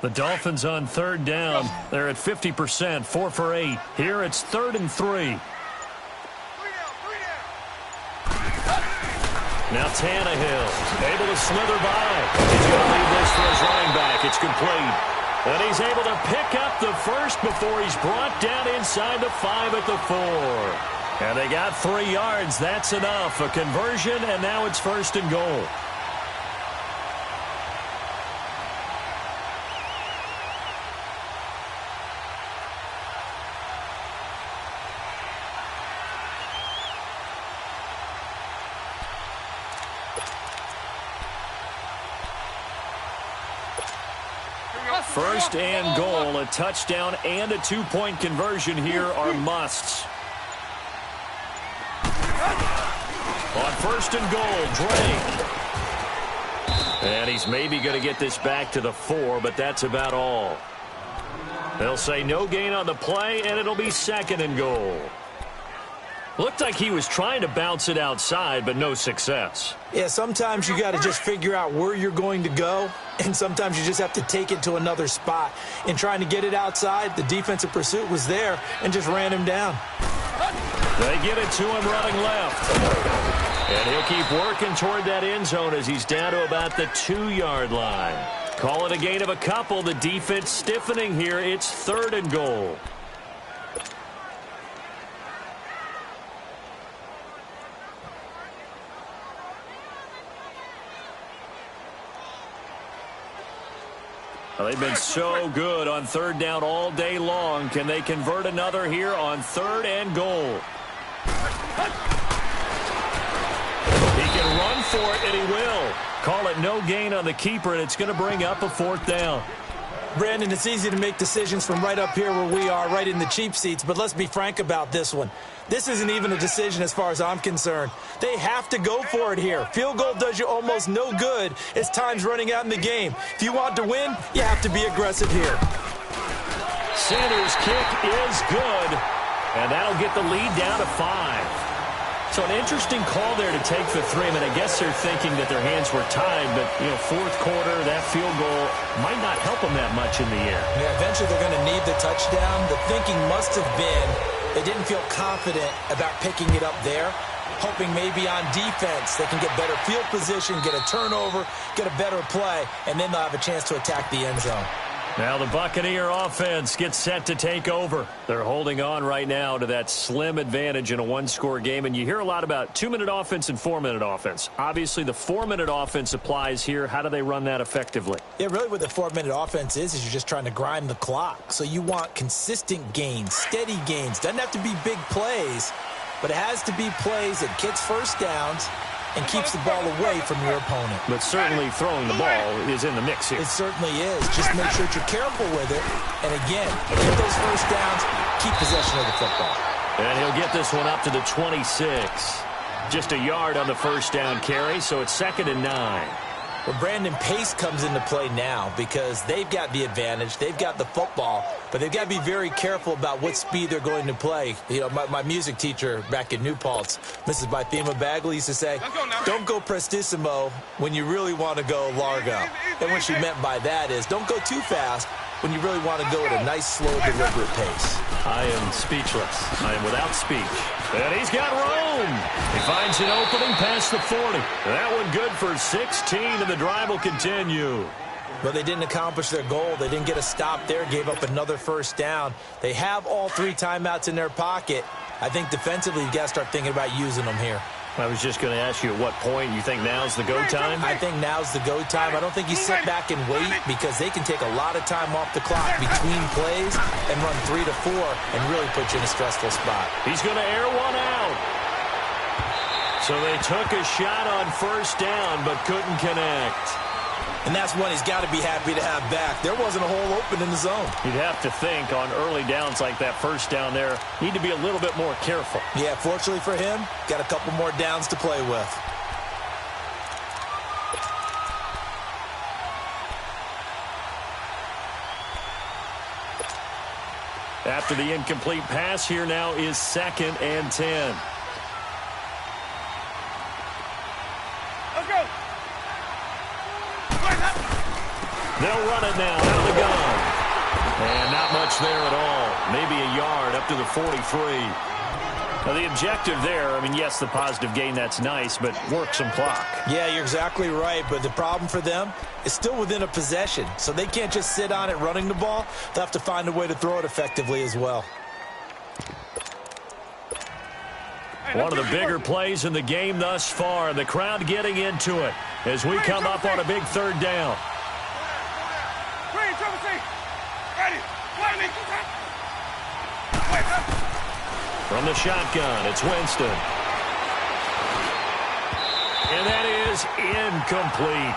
The Dolphins on third down. They're at 50%, 4 for 8. Here it's 3rd and 3. Now Tannehill, able to slither by. He's going to leave this for his running back. It's complete. And he's able to pick up the first before he's brought down inside the 5 at the 4. And they got 3 yards. That's enough. A conversion, and now it's 1st and goal. First and goal, a touchdown and a 2-point conversion here are musts. On 1st and goal, Drake. And he's maybe going to get this back to the 4, but that's about all. They'll say no gain on the play, and it'll be 2nd and goal. Looked like he was trying to bounce it outside, but no success. Yeah, sometimes you got to just figure out where you're going to go, and sometimes you just have to take it to another spot. In trying to get it outside, the defensive pursuit was there and just ran him down. They get it to him running left. And he'll keep working toward that end zone as he's down to about the 2-yard line. Call it a gain of a couple. The defense stiffening here. It's 3rd and goal. Well, they've been so good on 3rd down all day long. Can they convert another here on 3rd and goal? He can run for it, and he will. Call it no gain on the keeper, and it's going to bring up a 4th down. Brandon, it's easy to make decisions from right up here where we are, right in the cheap seats, but let's be frank about this one. This isn't even a decision as far as I'm concerned. They have to go for it here. Field goal does you almost no good as time's running out in the game. If you want to win, you have to be aggressive here. Sanders' kick is good, and that'll get the lead down to 5. So an interesting call there to take the 3. I mean, I guess they're thinking that their hands were tied, but, 4th quarter, that field goal might not help them that much in the air. Yeah, eventually they're going to need the touchdown. The thinking must have been they didn't feel confident about picking it up there, hoping maybe on defense they can get better field position, get a turnover, get a better play, and then they'll have a chance to attack the end zone. Now the Buccaneer offense gets set to take over. They're holding on right now to that slim advantage in a 1-score game, and you hear a lot about 2-minute offense and 4-minute offense. Obviously, the 4-minute offense applies here. How do they run that effectively? Yeah, really what the 4-minute offense is you're just trying to grind the clock. So you want consistent gains, steady gains. Doesn't have to be big plays, but it has to be plays that gets first downs and keeps the ball away from your opponent. But certainly throwing the ball is in the mix here. It certainly is. Just make sure that you're careful with it. And again, get those first downs, keep possession of the football. And he'll get this one up to the 26. Just a yard on the first down carry, so it's 2nd and 9. Well, Brandon, pace comes into play now because they've got the advantage. They've got the football, but they've got to be very careful about what speed they're going to play. My music teacher back in New Paltz, Mrs. Bythema Bagley, used to say, don't go prestissimo when you really want to go largo. And what she meant by that is don't go too fast when you really want to go at a nice, slow, deliberate pace. I am speechless. I am without speech. And he's got room. He finds an opening past the 40. That one good for 16, and the drive will continue. Well, they didn't accomplish their goal. They didn't get a stop there, gave up another first down. They have all 3 timeouts in their pocket. I think defensively you've got to start thinking about using them here. I was just going to ask you at what point you think now's the go time? I think now's the go time. I don't think you sit back and wait because they can take a lot of time off the clock between plays and run 3 to 4 and really put you in a stressful spot. He's going to air one out. So they took a shot on first down but couldn't connect. And that's one he's got to be happy to have back. There wasn't a hole open in the zone. You'd have to think on early downs like that first down there, need to be a little bit more careful. Yeah, fortunately for him, got a couple more downs to play with. After the incomplete pass, here now is 2nd and 10. They'll run it now out of the gun. much there at all. Maybe a yard up to the 43. Now, the objective there, I mean, yes, the positive gain, that's nice, but work some clock. Yeah, you're exactly right, but the problem for them is still within a possession, so they can't just sit on it running the ball. They'll have to find a way to throw it effectively as well. One of the bigger plays in the game thus far, the crowd getting into it as we come up on a big third down. From the shotgun, it's Winston. And that is incomplete.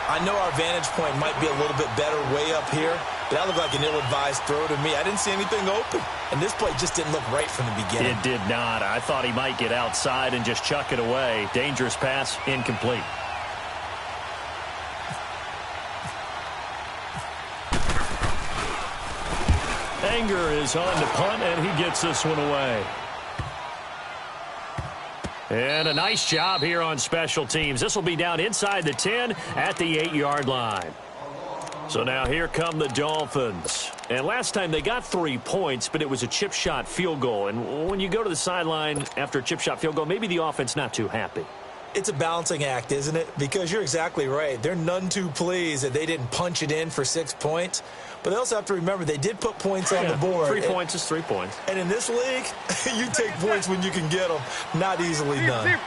I know our vantage point might be a little bit better way up here, but that looked like an ill-advised throw to me. I didn't see anything open, and this play just didn't look right from the beginning. It did not. I thought he might get outside and just chuck it away. Dangerous pass, incomplete. Anger is on to punt, and he gets this one away. And a nice job here on special teams. This will be down inside the 10 at the 8-yard line. So now here come the Dolphins. And last time they got 3 points, but it was a chip shot field goal. And when you go to the sideline after a chip shot field goal, maybe the offense not too happy. It's a balancing act, isn't it? Because you're exactly right. They're none too pleased that they didn't punch it in for 6 points. But they also have to remember they did put points on the board. 3 points is 3 points. And in this league, you take points when you can get them. Not easily done.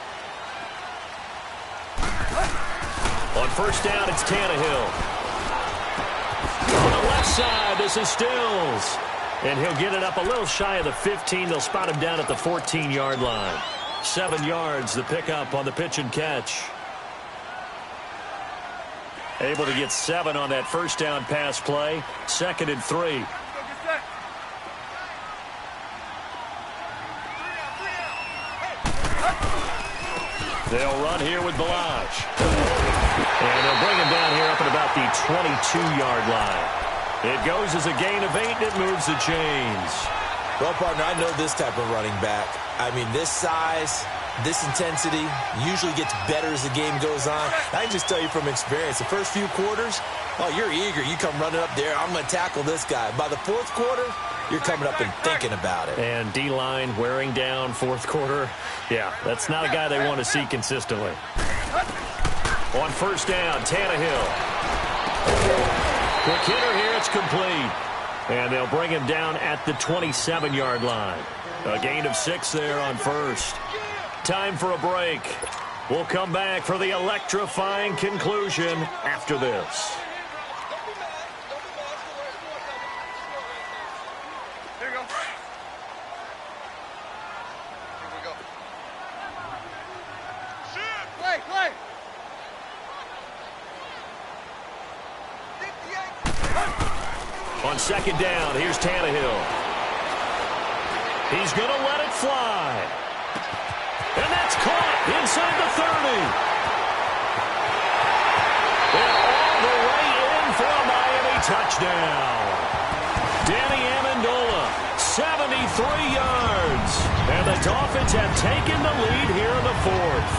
On first down, it's Tannehill. On the left side, this is Stills. And he'll get it up a little shy of the 15. They'll spot him down at the 14-yard line. 7 yards, the pickup on the pitch and catch. Able to get 7 on that first down pass play. 2nd and 3. They'll run here with Balaj. And they'll bring him down here up at about the 22-yard line. It goes as a gain of 8, and it moves the chains. Well, partner, I know this type of running back. I mean, this size, this intensity usually gets better as the game goes on. I can just tell you from experience, the first few quarters, oh, you're eager. You come running up there, I'm going to tackle this guy. By the 4th quarter, you're coming up and thinking about it. And D-line wearing down 4th quarter. Yeah, that's not a guy they want to see consistently. On first down, Tannehill. Quick hitter here, it's complete. And they'll bring him down at the 27-yard line. A gain of 6 there on first. Time for a break. We'll come back for the electrifying conclusion after this. Here we go. Here we go. Shoot! Play! On second down, here's Tannehill. He's going to let it fly. And that's caught inside the 30. And all the way in for a Miami touchdown. Danny Amendola, 73 yards. And the Dolphins have taken the lead here in the 4th.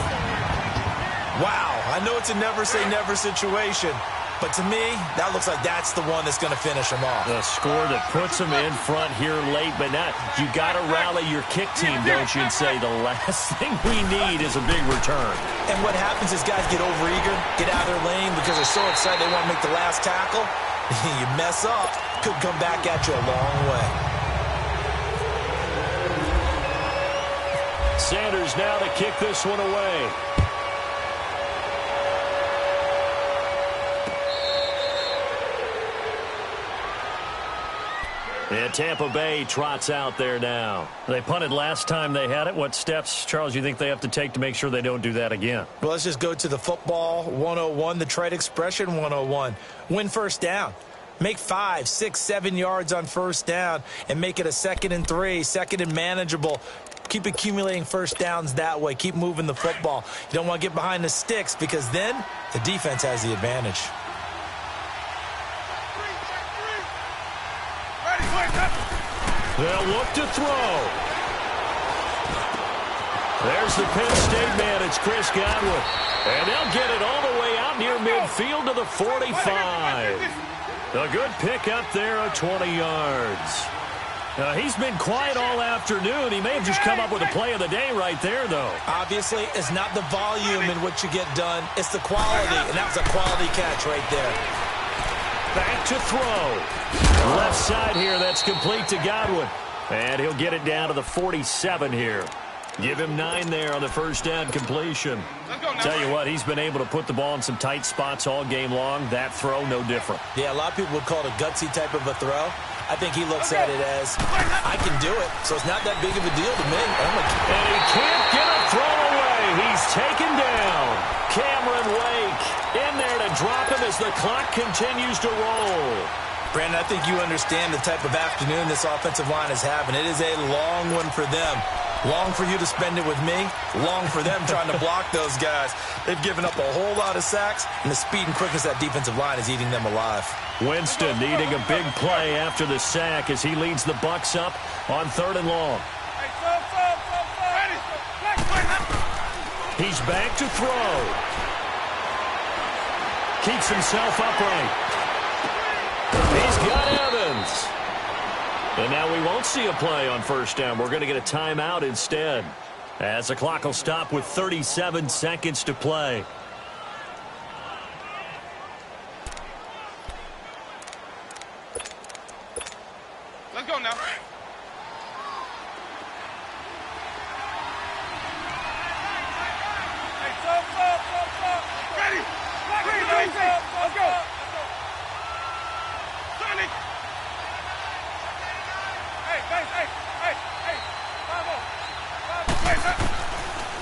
Wow, I know it's a never-say-never situation. But to me, that looks like that's the one that's going to finish them off. The score that puts them in front here late, but not. You got to rally your kick team, don't you, and say the last thing we need is a big return. And what happens is guys get overeager, get out of their lane because they're so excited they want to make the last tackle. You mess up, could come back at you a long way. Sanders now to kick this one away. And Tampa Bay trots out there now. They punted last time they had it. What steps, Charles, you think they have to take to make sure they don't do that again? Well, let's just go to the football 101, the trade expression 101. Win first down. Make 5, 6, 7 yards on first down and make it a 2nd and 3, 2nd and manageable. Keep accumulating first downs that way. Keep moving the football. You don't want to get behind the sticks because then the defense has the advantage. They'll look to throw. There's the Penn State man. It's Chris Godwin. And they'll get it all the way out near midfield to the 45. A good pick up there of 20 yards. He's been quiet all afternoon. He may have just come up with a play of the day right there, though. Obviously, it's not the volume in which you get done. It's the quality, and that was a quality catch right there. Back to throw. Left side here, that's complete to Godwin. And he'll get it down to the 47 here. Give him 9 there on the first down completion. Tell you what, he's been able to put the ball in some tight spots all game long. That throw, no different. Yeah, a lot of people would call it a gutsy type of a throw. I think he looks at it as, I can do it, so it's not that big of a deal to me. And he can't get a throw away. He's taken down. Cameron Wake in there to drop him as the clock continues to roll. Brandon, I think you understand the type of afternoon this offensive line is having. It is a long one for them. Long for you to spend it with me. Long for them trying to block those guys. They've given up a whole lot of sacks, and the speed and quickness of that defensive line is eating them alive. Winston needing a big play after the sack as he leads the Bucs up on 3rd and long. He's back to throw. Keeps himself upright. He's got Evans. And now we won't see a play on first down. We're going to get a timeout instead, as the clock will stop with 37 seconds to play. Let's go now. Hey, stop. Ready. Let's go. Sonic.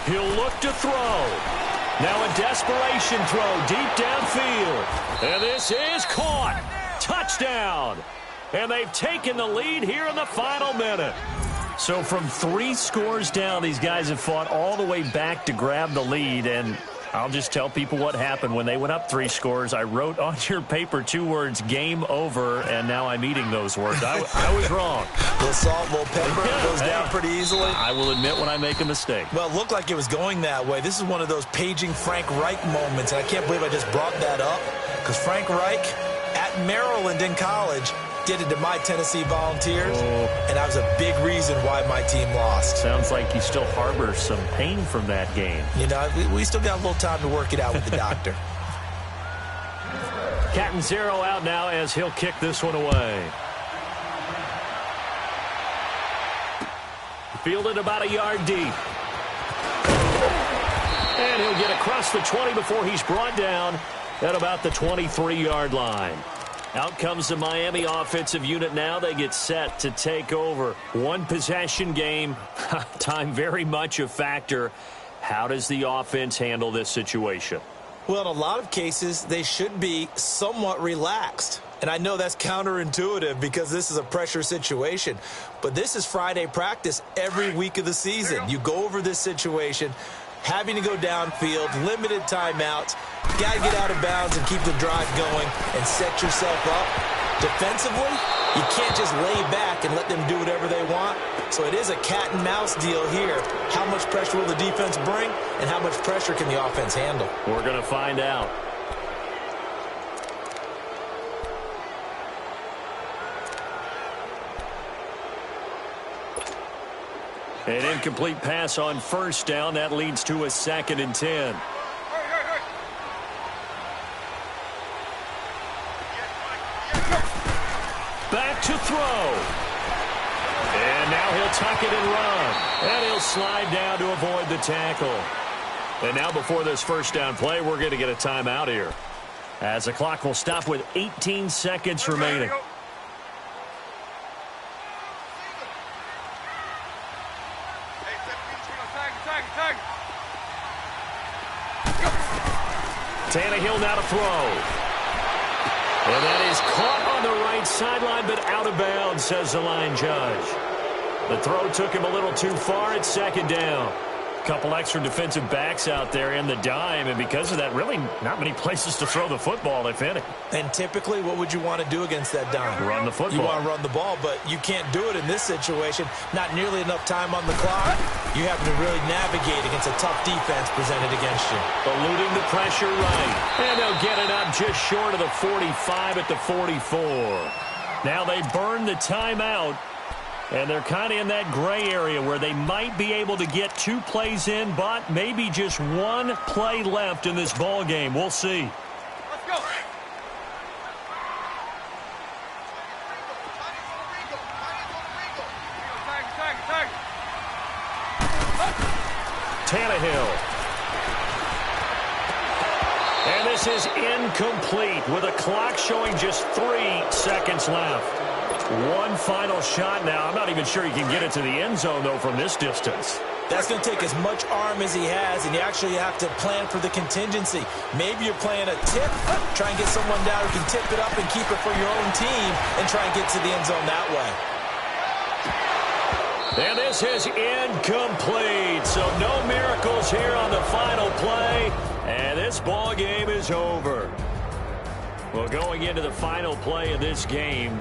He'll look to throw. Now a desperation throw deep downfield. And this is caught. Touchdown. And they've taken the lead here in the final minute. So from 3 scores down, these guys have fought all the way back to grab the lead. And I'll just tell people what happened when they went up 3 scores. I wrote on your paper 2 words, game over, and now I'm eating those words. I was wrong. Little salt, little pepper, goes down pretty easily. I will admit when I make a mistake. Well, it looked like it was going that way. This is one of those paging Frank Reich moments, and I can't believe I just brought that up, because Frank Reich at Maryland in college did it to my Tennessee Volunteers, and that was a big reason why my team lost. Sounds like you still harbor some pain from that game. You know, we still got a little time to work it out with the doctor. Catanzaro out now as he'll kick this one away. Fielded about a yard deep. And he'll get across the 20 before he's brought down at about the 23-yard line. Out comes the Miami offensive unit now. They get set to take over. 1 possession game. Time very much a factor. How does the offense handle this situation? Well, in a lot of cases, they should be somewhat relaxed. And I know that's counterintuitive because this is a pressure situation. But this is Friday practice every week of the season. You go over this situation, having to go downfield, limited timeouts. You got to get out of bounds and keep the drive going and set yourself up. Defensively, you can't just lay back and let them do whatever they want. So it is a cat and mouse deal here. How much pressure will the defense bring, and how much pressure can the offense handle? We're going to find out. An incomplete pass on first down. That leads to a 2nd and 10. Back to throw. And now he'll tuck it and run. And he'll slide down to avoid the tackle. And now before this first down play, we're going to get a timeout here, as the clock will stop with 18 seconds remaining. Tannehill now to throw. And that is caught on the right sideline, but out of bounds, says the line judge. The throw took him a little too far. It's 2nd down. Couple extra defensive backs out there in the dime, and because of that, really not many places to throw the football, if any. And typically, what would you want to do against that dime? Run the football. You want to run the ball, but you can't do it in this situation. Not nearly enough time on the clock. you have to really navigate against a tough defense presented against you. Eluding the pressure right. And they'll get it up just short of the 45 at the 44. Now they burn the timeout. And they're kind of in that gray area where they might be able to get 2 plays in, but maybe just 1 play left in this ball game. We'll see. Let's go. Tag. Tannehill. And this is incomplete with a clock showing just 3 seconds left. 1 final shot now. I'm not even sure he can get it to the end zone, though, from this distance. That's going to take as much arm as he has, and you actually have to plan for the contingency. Maybe you're playing a tip, try and get someone down who can tip it up and keep it for your own team and try and get to the end zone that way. And this is incomplete. So no miracles here on the final play. And this ball game is over. Well, going into the final play of this game,